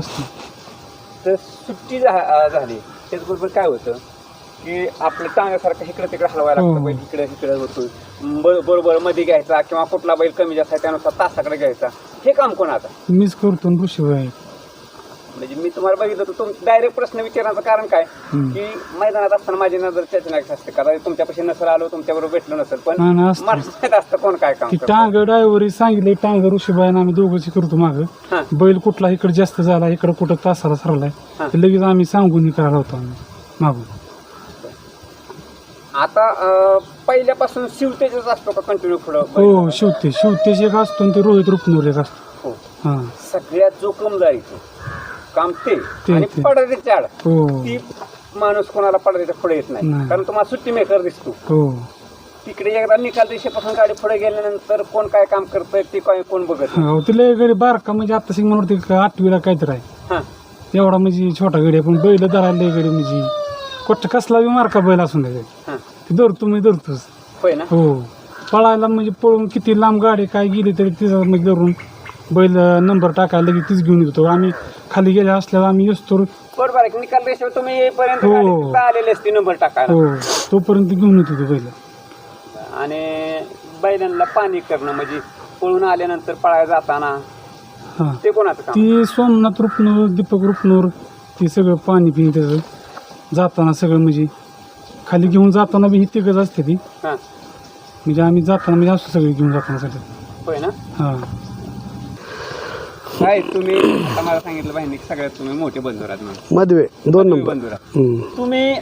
Speaker 1: तर सुट्टी झाली त्याचबरोबर काय होतं की आपलं टांगासारखं इकडे तिकडे हलवायला लागतं. बैल इकडे इकडे होतो बरोबर मध्ये घ्यायचा किंवा कुठला बैल कमी जास्त आहे त्यानुसार तासाकडे घ्यायचा. हे काम कोण आता
Speaker 3: मीच करतो ऋषीभाई.
Speaker 1: म्हणजे मी तुम्हाला बघितलं तर तुम डायरेक्ट प्रश्न विचारण्याचं कारण काय की मैदानात असताना माझी नजर त्याच्या असते कारण तुमच्यापाशी नसेल आलो तुमच्याबरोबर भेटलो नसेल पण
Speaker 3: नाही
Speaker 1: मला
Speaker 3: असतं
Speaker 1: माहित असतं कोण काय काम
Speaker 3: ती
Speaker 1: करतं.
Speaker 3: टांग ड्रायव्हर सांगितले टांग ऋषीबाई आम्ही दोघंची करतो माग.
Speaker 1: हां.
Speaker 3: बैल कुठला इकडे जास्त झाला इकडे कुठं तासाला सरलाय
Speaker 1: हां.
Speaker 3: ते लगेच आम्ही सांगून करायला होतो आम्ही मागून.
Speaker 1: आता पहिल्यापासून शिवतेजच असतो का कंटिन्यू पुढं
Speaker 3: हो शिवतेज एक असतो आणि ते रोहित रुपनूर एक असतो.
Speaker 1: हो.
Speaker 3: हा
Speaker 1: सगळ्यात जोखमदारीचं काम ते
Speaker 3: ते.
Speaker 1: आणि पडद्याची चाड
Speaker 3: हो
Speaker 1: ती माणूस कोणाला पडद्याच्या पुढे येत नाही
Speaker 3: नाही.
Speaker 1: कारण तुम्हाला सुट्टी मेकर दिसतो.
Speaker 3: हो
Speaker 1: तिकडे एकदा निकाल दिशेपासून गाडी पुढे गेल्यानंतर कोण काय काम करतंय ते काय कोण बघत नाही.
Speaker 3: हो तिला गडी बारका म्हणजे आता सिंग म्हणते 8वीला काहीतरी आहे
Speaker 1: हां
Speaker 3: एवढा म्हणजे छोटा गडी आहे पण बैल धरायला गडी म्हणजे कुठं कसला बी मारका बैल असून द्यायचा
Speaker 1: हां
Speaker 3: ते धरतो मी धरतोच.
Speaker 1: होय ना.
Speaker 3: हो पळायला म्हणजे पळून किती लांब गाडी काय गेली तरी तिचा म्हणजे धरून बैल नंबर टाकायला लगेच तीच घेऊन येतो. आम्ही खाली गेल्या असल्यावर आम्ही येतो
Speaker 1: बरोबर आहे निकाल रेषेवर तुम्ही येईपर्यंत
Speaker 3: हो.
Speaker 1: गाडी तिथं आलेली असते नंबर टाकायला.
Speaker 3: हो तोपर्यंत घेऊन येतो तो बैल.
Speaker 1: आणि बैलांना पाणी करणं म्हणजे पळून आल्यानंतर पळायला जाताना
Speaker 3: हां
Speaker 1: ते कोणाचं काम.
Speaker 3: ती सोमनाथ रुपनूर दीपक रुपनूर ती सगळं पाणी पिणे त्याचं जाताना सगळं म्हणजे खाली घेऊन जाताना बी ही तिघच असते ती
Speaker 1: हां
Speaker 3: म्हणजे आम्ही जाताना म्हणजे असं सगळं घेऊन जाताना सगळं.
Speaker 1: होय ना.
Speaker 3: हां
Speaker 1: काय तुम्ही आता मला सांगितलं बहिणी सगळ्यात तुम्ही मोठे बंधू आहात म्हणून
Speaker 2: मधवे 2 नंबर.
Speaker 1: बंधू आहात. तुम्ही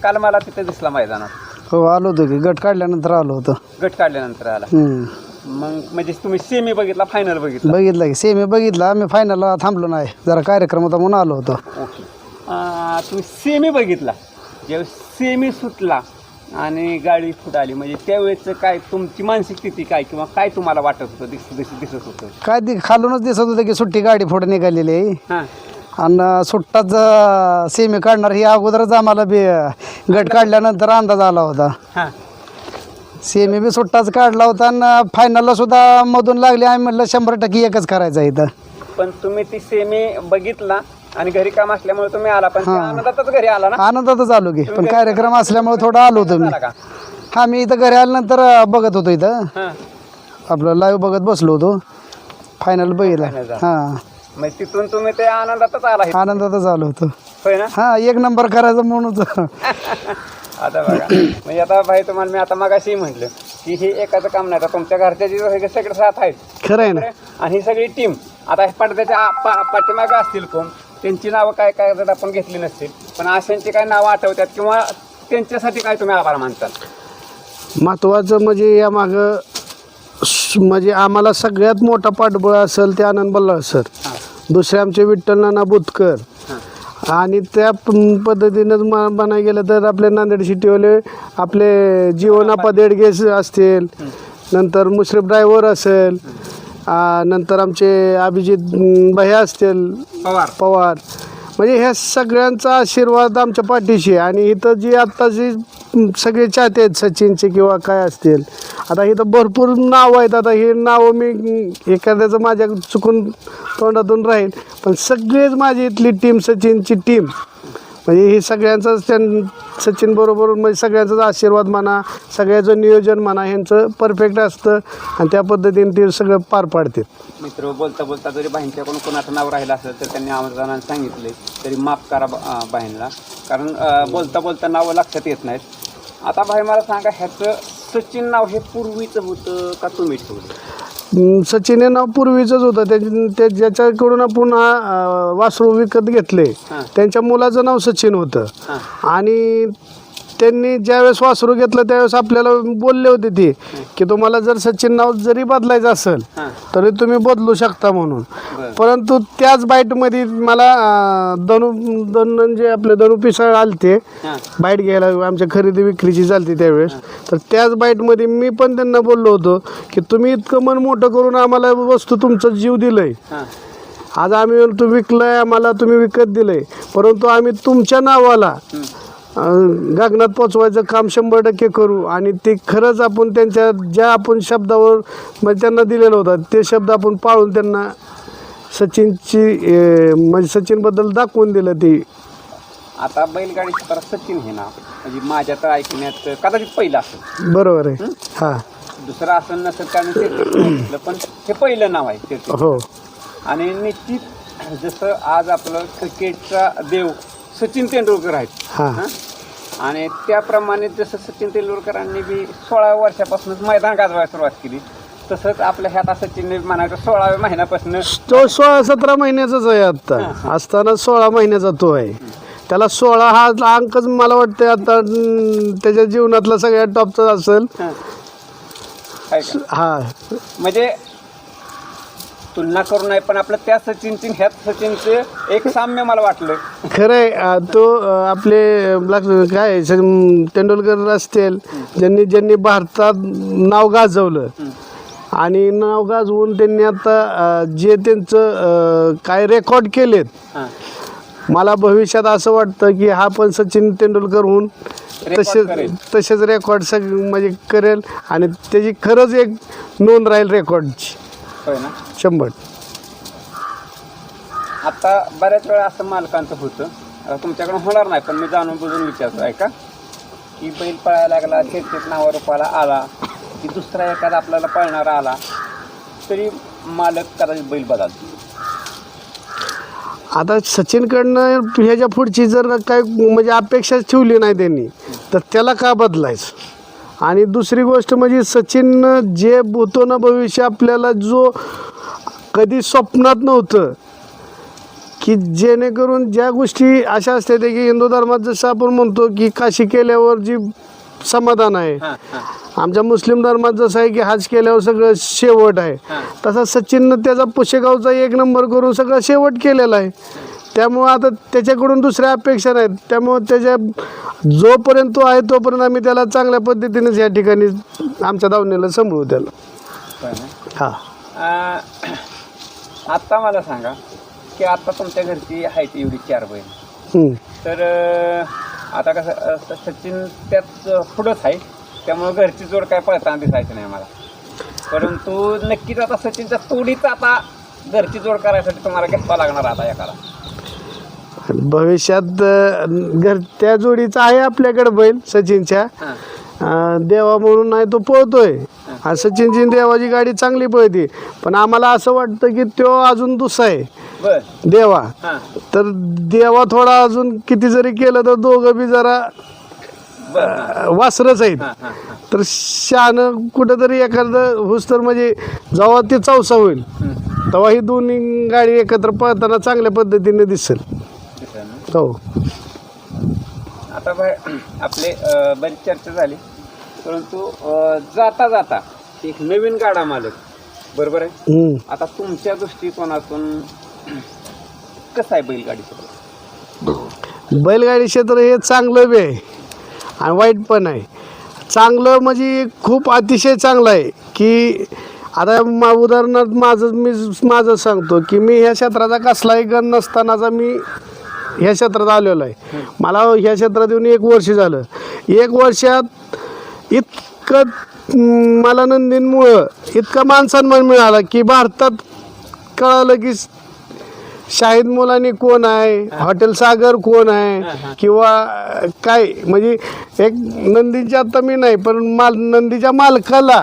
Speaker 1: काल मला तिथे दिसला मैदानात
Speaker 2: हो आलो होतो की गट काढल्यानंतर आलो होतो.
Speaker 1: गट काढल्यानंतर आला मग म्हणजे तुम्ही सेमी बघितला फायनल बघितला.
Speaker 2: बघितलं की सेमी बघितला आम्ही फायनलला थांबलो नाही जरा कार्यक्रम होता म्हणून आलो होतो.
Speaker 1: ओके तुम्ही सेमी बघितला ज्यावेळेस सेमी सुटला आणि गाडी पुढे आली म्हणजे त्यावेळेचं काय तुमची मानसिक स्थिती काय किंवा काय तुम्हाला वाटत होतं दिसत होतं.
Speaker 2: काय खालूनच दिसत होतं की सुट्टी गाडी पुढे निघालेली आहे
Speaker 1: हां
Speaker 2: आणि सुट्टाच सेमी काढणार ही अगोदरच आम्हाला बी गट काढल्यानंतर अंदाज आला होता.
Speaker 1: हां
Speaker 2: सेमी बी सुट्टाच काढला होता आणि फायनलला सुद्धा मधून लागले आम्ही म्हटलं 100% एकच करायचं आहे इथं.
Speaker 1: पण तुम्ही ती सेमी बघितला आणि घरी काम असल्यामुळे तुम्ही आला पण त्या आनंदातच घरी आला ना.
Speaker 2: आनंदातच आलो की पण कार्यक्रम असल्यामुळे थोडं आलो होतो मी.
Speaker 1: झाला का.
Speaker 2: हा मी इथं घरी आल्यानंतर बघत होतो इथं
Speaker 1: हां
Speaker 2: आपलं लाईव्ह बघत बसलो होतो फायनल बघितला. हां
Speaker 1: मग तिथून तुम्ही ते आनंदातच आला आहे.
Speaker 2: आनंदातच आलो होतो.
Speaker 1: होय ना.
Speaker 2: हा 1 नंबर करायचं म्हणून
Speaker 1: आता बघा म्हणजे आता भाई तुम्हाला मी आता मगाशी म्हटलं की हे एकाचं काम नाही आता तुमच्या घरच्या जी सगळे साथ आहेत
Speaker 2: खरं आहे ना.
Speaker 1: आणि ही सगळी टीम आता पडद्याच्या पाठीमागं असतील कोण त्यांची नावं काय काय जर आपण घेतली नसतील पण अशांची काय नावं आठवतात किंवा त्यांच्यासाठी काय तुम्ही आभार मानताल.
Speaker 2: महत्त्वाचं म्हणजे या मागं म्हणजे आम्हाला सगळ्यात मोठा पाठबळ असेल ते आनंद बल्लाळ सर. दुसरे आमचे विठ्ठल नाना बुतकर आणि त्या पद्धतीनंच म्हणायला गेलं तर आपले नांदेड सिटीवाले आपले जीवनापा देडगे असतील नंतर मुश्रीफ ड्रायव्हर असेल नंतर आमचे अभिजित भैया असतील पवार म्हणजे ह्या सगळ्यांचा आशीर्वाद आमच्या पाठीशी आहे. आणि इथं जी आत्ताची सगळे चाहते आहेत सचिनचे किंवा काय असतील आता इथं भरपूर नावं आहेत. आता हे नावं मी एखाद्याचं माझ्या चुकून तोंडातून राहील पण सगळेच माझी इथली टीम सचिनची टीम म्हणजे ही सगळ्यांचाच सचिन बरोबर म्हणजे सगळ्यांचाच आशीर्वाद म्हणा सगळ्याचं नियोजन म्हणा ह्यांचं परफेक्ट असतं आणि त्या पद्धतीने ते सगळं पार पाडतात.
Speaker 1: मित्र बोलता बोलता जरी बहिणीच्याकडून कोणाचं नाव राहिलं असेल तर त्यांनी आमदारांना सांगितले तरी माफ करा बहिणीला कारण बोलता बोलता नावं लक्षात येत नाहीत. आता भाई मला सांगा, ह्याचं सचिन नाव हे पूर्वीचं होतं का तुम्ही ठेवलं?
Speaker 2: सचिन हे नाव पूर्वीचंच होतं. ते ज्याच्याकडून आपण वासरू विकत घेतले
Speaker 1: हां.
Speaker 2: त्यांच्या मुलाचं नाव सचिन होतं.
Speaker 1: हां.
Speaker 2: आणि त्यांनी ज्यावेळेस वासरू घेतलं त्यावेळेस आपल्याला बोलले होते ते की तुम्हाला जर सचिन नाव जरी बदलायचं असेल
Speaker 1: हां.
Speaker 2: तरी तुम्ही बदलू शकता म्हणून.
Speaker 1: बरं.
Speaker 2: परंतु त्याच बाईटमध्ये मला धनु पिसाळ आलते
Speaker 1: हां.
Speaker 2: बाईट घ्यायला, आमच्या खरेदी विक्रीची चालते त्यावेळेस. तर त्याच बाईटमध्ये मी पण त्यांना बोललो होतो की तुम्ही इतकं मन मोठं करून आम्हाला वस्तू तुमचा जीव दिलंय,
Speaker 1: हां.
Speaker 2: आज आम्ही म्हणतो विकलंय, आम्हाला तुम्ही विकत दिलंय, परंतु आम्ही तुमच्या नावाला गगनात पोचवायचं काम 100% करू. आणि ते खरंच आपण त्यांच्या ज्या आपण शब्दावर म्हणजे त्यांना दिलेलं होतं ते शब्द आपण पाळून त्यांना सचिनची म्हणजे सचिनबद्दल दाखवून दिलं. ते
Speaker 1: आता बैलगाडी क्षेत्रात सचिन हे नाव म्हणजे माझ्या तर ऐकण्यात कदाचित पहिलं असेल.
Speaker 2: बरोबर आहे. हां.
Speaker 1: दुसरं असं नसेल कारण ते पण हे पहिलं नाव आहे ते.
Speaker 2: हो.
Speaker 1: आणि निश्चित जसं आज आपलं क्रिकेटचा देव सचिन तेंडुलकर आहेत.
Speaker 2: हां.
Speaker 1: हं? आणि त्याप्रमाणे जसं सचिन तेंडुलकरांनी बी 16 वर्षापासूनच मैदान गाजवायला सुरुवात केली, तसंच आपल्या ह्यात सचिनने म्हणायचं 16व्या महिन्यापासून
Speaker 2: तो 16-17 महिन्याचाच आहे आता. असताना 16 महिन्याचा तो आहे. त्याला 16 हा अंकच मला वाटतं आता त्याच्या जीवनातला सगळ्यात टॉपचा असेल.
Speaker 1: आहे का?
Speaker 2: हा.
Speaker 1: म्हणजे तुलना करू नये पण आपलं त्या सचिनची ह्यात सचिनचं एक साम्य मला वाटलं.
Speaker 2: खरं आहे. तो आपले काय तेंडुलकर असतील ज्यांनी भारतात नाव गाजवलं आणि नाव गाजवून त्यांनी आता जे त्यांचं काय रेकॉर्ड केलेत,
Speaker 1: हां.
Speaker 2: मला भविष्यात असं वाटतं की हा पण सचिन तेंडुलकर होऊन तसेच रेकॉर्ड म्हणजे करेल आणि त्याची खरंच एक नोंद राहील रेकॉर्डची.
Speaker 1: होय ना.
Speaker 2: 100.
Speaker 1: आता बऱ्याच वेळा असं मालकांचं होतं, आता तुमच्याकडून होणार नाही पण मी जाणून बुजून विचारतो आहे का, की बैल पळायला लागला, शेतीत नावा रुपाला आला की दुसरा एखादा आपल्याला पळणारा आला तरी मालक कदाचित बैल बदलतो.
Speaker 2: आता सचिनकडनं ह्याच्या पुढची जर काय म्हणजे अपेक्षा ठेवली नाही त्यांनी तर त्याला का बदलायचं. आणि दुसरी गोष्ट म्हणजे सचिन जे होतो ना भविष्य आपल्याला जो कधी स्वप्नात नव्हतं की जेणेकरून ज्या गोष्टी अशा असतात की हिंदू धर्मात जसं आपण म्हणतो की काशी केल्यावर जी समाधान आहे,
Speaker 1: हां. हां.
Speaker 2: आमच्या मुस्लिम धर्मात जसं आहे की हज केल्यावर सगळं शेवट आहे,
Speaker 1: हां.
Speaker 2: तसा सचिननं त्याचा पुशेगावचा 1 नंबर करून सगळं शेवट केलेला आहे. त्यामुळं आता त्याच्याकडून दुसऱ्या अपेक्षा नाहीत. त्यामुळं त्याच्या जोपर्यंत तो आहे तोपर्यंत आम्ही त्याला चांगल्या पद्धतीनेच या ठिकाणी आमच्या दावणीला सांभाळू त्याला.
Speaker 1: होय ना.
Speaker 2: हां.
Speaker 1: आत्ता मला सांगा की आता तुमच्या घरची आहे ती एवढी 4 बैल,
Speaker 2: हं.
Speaker 1: तर आता कसं सचिन त्यात पुढंच आहे त्यामुळं घरची जोड काय पळताना दिसायचं नाही मला. परंतु नक्कीच आता सचिनच्या तोडीच आता घरची जोड करायसाठी तुम्हाला घ्यावा लागणार आता एखादा.
Speaker 2: भविष्यात त्या जोडीचा आहे आपल्याकडे बैल सचिनच्या.
Speaker 1: हां.
Speaker 2: देवा म्हणून नाही तो पळतोय आणि सचिनची देवाची गाडी चांगली पळते, पण आम्हाला असं वाटतं की तो अजून दुसरा आहे
Speaker 1: बर.
Speaker 2: देवा.
Speaker 1: हां.
Speaker 2: तर देवा थोडा अजून किती जरी केलं तर दोघं बी जरा
Speaker 1: बर.
Speaker 2: वासरच आहेत.
Speaker 1: हां. हां. हां.
Speaker 2: तर शानं कुठंतरी एखादं हुस तर म्हणजे जेव्हा ते चौसा होईल तेव्हा ही दोन्ही गाडी एकत्र पळताना चांगल्या पद्धतीने दिसेल.
Speaker 1: दिसेल ना.
Speaker 2: हो.
Speaker 1: आता आपले बरीच चर्चा झाली परंतु जाता जाता एक नवीन गाडा मालक बरोबर आहे.
Speaker 2: हम्म.
Speaker 1: आता तुमच्या दृष्टिकोनातून कसं आहे बैलगाडी क्षेत्र?
Speaker 2: बैलगाडी क्षेत्र हे चांगलं बी आहे आणि वाईट पण आहे. चांगलं म्हणजे खूप अतिशय चांगलं आहे की आता उदाहरणार्थ माझं सांगतो की मी ह्या क्षेत्राचा कसलाही गण नसतानाचा मी ह्या क्षेत्रात आलेलो आहे. मला ह्या क्षेत्रात येऊन 1 वर्ष झालं. 1 वर्षात इतकं मला नंदींमुळं इतका मानसन्मान मिळाला की भारतात कळालं की शाहिद मुलानी कोण आहे, हॉटेल सागर कोण आहे किंवा काय. म्हणजे एक नंदीच्या आता मी नाही पण नंदीच्या मालकाला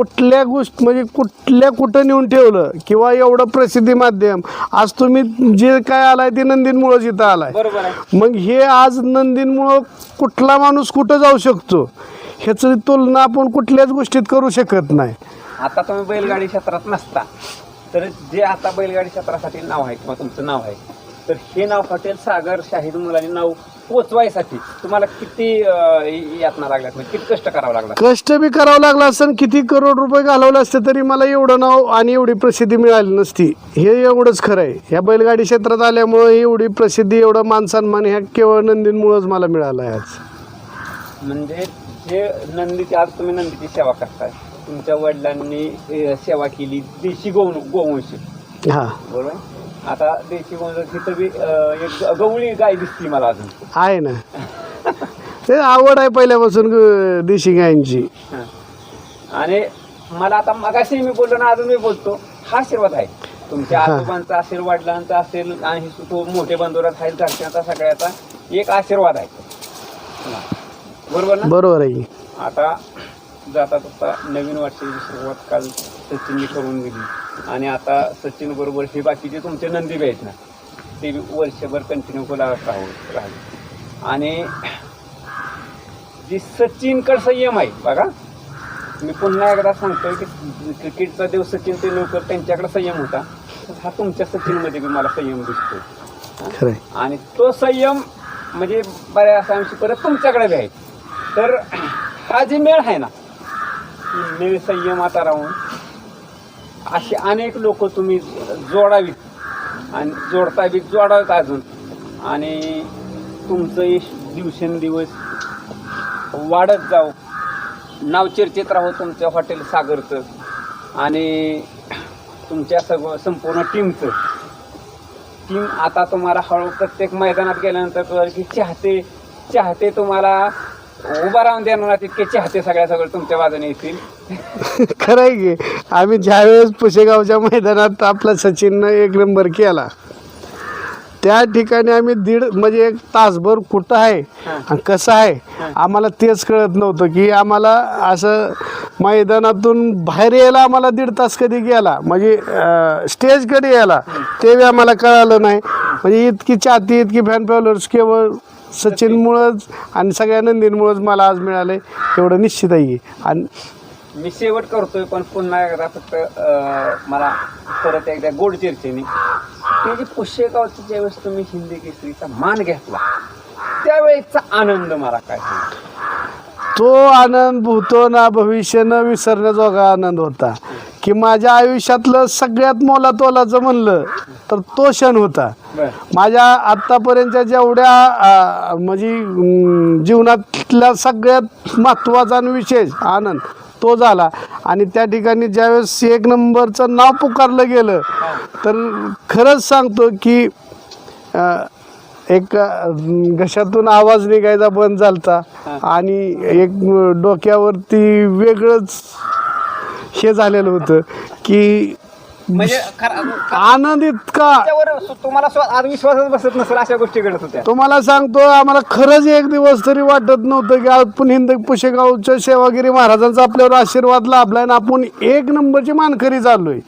Speaker 2: कुठल्या गोष्ट म्हणजे कुठं नेऊन ठेवलं किंवा एवढं प्रसिद्धी माध्यम आज तुम्ही जे काय आलाय ते नंदींमुळंच इथं आलाय.
Speaker 1: बरोबर आहे.
Speaker 2: मग हे आज नंदींमुळं कुठला माणूस कुठं जाऊ शकतो ह्याची तुलना आपण कुठल्याच गोष्टीत करू शकत नाही.
Speaker 1: आता तुम्ही बैलगाडी क्षेत्रात नसता तर जे आता बैलगाडी क्षेत्रासाठी नाव आहे किंवा तुमचं नाव आहे तर हे नाव हॉटेल सागर शाहीद मुलांनी नाव पोचवायसाठी तुम्हाला किती यातना लागल्यात म्हणजे किती कष्ट करावं लागलं.
Speaker 2: कष्ट बी करावं लागलं असतं किती करोड रुपये घालवले असते तरी मला एवढं नाव आणि एवढी प्रसिद्धी मिळाली नसती. हे एवढंच खरं आहे. ह्या बैलगाडी क्षेत्रात आल्यामुळं एवढी प्रसिद्धी एवढं मानसन्मान ह्या केवळ नंदींमुळंच मला मिळालं आहे आज.
Speaker 1: म्हणजे जे नंदीची आज तुम्ही नंदीची सेवा करताय तुमच्या वडिलांनी सेवा केली देशी गोवंश
Speaker 2: हां
Speaker 1: बरोबर. आता देशी गोवंश तिथं बी एक गवळी गाय दिसली मला अजून
Speaker 2: आहे ना. ते आवड आहे पहिल्यापासून देशी गायांची.
Speaker 1: आणि मला आता मगाशी मी बोललो ना अजून मी बोलतो हा आशीर्वाद आहे तुमच्या आजोबांचा असेल वडिलांचा असेल आणि तो मोठे बंधुरात आहे घरच्यांचा सगळ्याचा एक आशीर्वाद आहे. बरोबर ना.
Speaker 2: बरोबर आहे.
Speaker 1: आता जाता जाता नवीन वर्षाची सुरुवात काल सचिनने करून दिली आणि आता सचिन बरोबर हे बाकीचे तुमचे नंदी बी आहेत ना ते वर्षभर कंटिन्यू राहिले. आणि जी सचिनकडे संयम आहे बघा मी पुन्हा एकदा सांगतोय की क्रिकेटचा देव सचिन तेंडुलकर त्यांच्याकडे संयम होता हा तुमच्या सचिनमध्ये बी मला संयम दिसतोय. आणि तो संयम म्हणजे बऱ्याच अंशी परत तुमच्याकडे बी आहे. तर हा जे मेळ आहे ना मेळ संयम आता राहून असे अनेक लोक तुम्ही जोडावीत आणि जोडता बी जोडावेत अजून आणि तुमचं यश दिवसेंदिवस वाढत जाऊ नाव चर्चेत राहू तुमच्या हॉटेल सागरचं आणि तुमच्या संपूर्ण टीम आता तुम्हाला हळू प्रत्येक मैदानात गेल्यानंतर कळलं की चाहते तुम्हाला उभा राहून देणार तितके चाहते सगळं तुमच्या बाजूने येतील.
Speaker 2: खरं आहे की आम्ही ज्यावेळेस पुशेगावच्या मैदानात आपला सचिननं 1 नंबर केला त्या ठिकाणी आम्ही म्हणजे 1 तासभर कुठं आहे आणि कसं आहे आम्हाला तेच कळत नव्हतं की आम्हाला असं मैदानातून बाहेर यायला आम्हाला 1.5 तास कधी गेला म्हणजे स्टेजकडे यायला ते बी आम्हाला कळालं नाही. म्हणजे इतकी चाहती इतकी फॅन फॉलोअर्स केवळ सचिनमुळंच आणि सगळ्या नंदींमुळंच मला आज मिळालं एवढं निश्चित आहे. आणि
Speaker 1: मी शेवट करतोय पण पुन्हा एकदा फक्त मला परत एकदा गोड चर्चेने ते जे पुशेगावचं ज्यावेळेस तुम्ही हिंदी केसरीचा मान घेतला त्यावेळेचा आनंद मला काय
Speaker 2: तो आनंद भूतो ना भविष्य न विसरण्याजोगा आनंद होता की माझ्या आयुष्यातलं सगळ्यात मोलातोलाचं म्हणलं तर तो क्षण होता. माझ्या आत्तापर्यंतच्या जेवढ्या म्हणजे जीवनातल्या सगळ्यात महत्त्वाचा आणि विशेष आनंद तो झाला. आणि त्या ठिकाणी ज्यावेळेस 1 नंबरचं नाव पुकारलं गेलं तर खरंच सांगतो की एक घशातून आवाज निघायचा बंद झालता आणि एक डोक्यावरती वेगळंच हे झालेलं होतं की
Speaker 1: म्हणजे
Speaker 2: आनंद इतका
Speaker 1: तुम्हाला आत्मविश्वासच बसत नसेल अशा गोष्टी घडत होत्या.
Speaker 2: तुम्हाला सांगतो आम्हाला खरंच एक दिवस तरी वाटत नव्हतं की आपण हिंद पुशेगावच्या सेवागिरी महाराजांचा आपल्यावर आशीर्वाद लाभलाय आणि आपण 1 नंबरची मानकरी झालोय.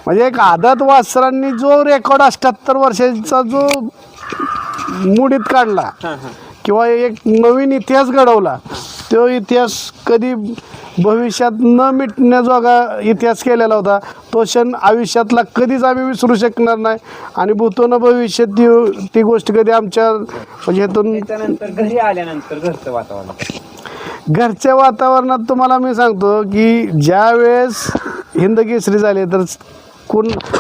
Speaker 2: म्हणजे एक आदत वासरांनी जो रेकॉर्ड 78 वर्षाचा जो मुडीत काढला किंवा एक नवीन इतिहास घडवला तो इतिहास कधी भविष्यात न मिटण्याजोगा इतिहास केलेला होता. तो क्षण आयुष्यातला कधीच आम्ही विसरू शकणार नाही आणि भूतोन भविष्यात ती गोष्ट कधी आमच्या म्हणजे
Speaker 1: त्यानंतर घरी आल्यानंतर
Speaker 2: घरच्या वातावरणात तुम्हाला मी सांगतो की ज्या वेळेस हिंद केसरी झाले तर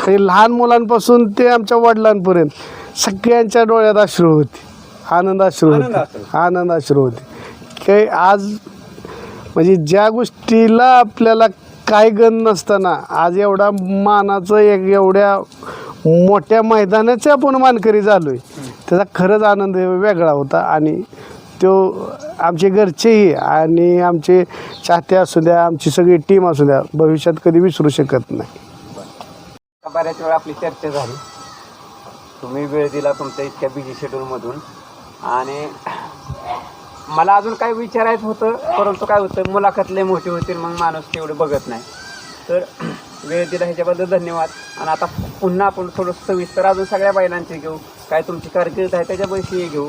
Speaker 2: लहान मुलांपासून ते आमच्या वडिलांपर्यंत सगळ्यांच्या डोळ्यात अश्रू होते आनंद अश्रू होते काही आज म्हणजे ज्या गोष्टीला आपल्याला काय गण नसताना आज एवढा मानाचं एवढ्या मोठ्या मैदानाचे आपण मानकरी झालो आहे त्याचा खरंच आनंद वेगळा होता. आणि तो आमचे घरचेही आणि आमचे चाहते असू द्या आमची सगळी टीम असू द्या भविष्यात कधी विसरू शकत नाही.
Speaker 1: बऱ्याच वेळा आपली चर्चा झाली तुम्ही वेळ दिला तुमच्या इतक्या बिझी शेड्यूलमधून आणि मला अजून काय विचारायचं होतं, परंतु काय होतं मुलाखत लय मोठी होती मग माणूस तेवढं बघत नाही. तर वेळ दिला ह्याच्याबद्दल धन्यवाद. आणि आता पुन्हा आपण थोडं सविस्तर अजून सगळ्या बैलांचे घेऊ, काय तुमची कारकीर्द आहे त्याच्याविषयी घेऊ.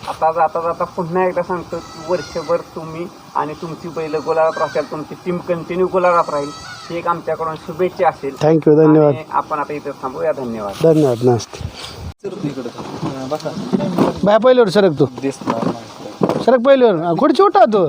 Speaker 1: आता जाता पुन्हा एकदा सांगतो की वर्षभर तुम्ही आणि तुमची बैल गुलाबात राहतील, तुमची टीम कंटिन्यू गुलाबात राहील, ही एक आमच्याकडून शुभेच्छा असेल.
Speaker 2: थँक्यू, धन्यवाद.
Speaker 1: आणि आपण आता इथं थांबूया. धन्यवाद.
Speaker 2: धन्यवाद. नमस्ते. बाय पहिल्यावर सरक तू, सरक पहिल्यावर कुठे छोटा तो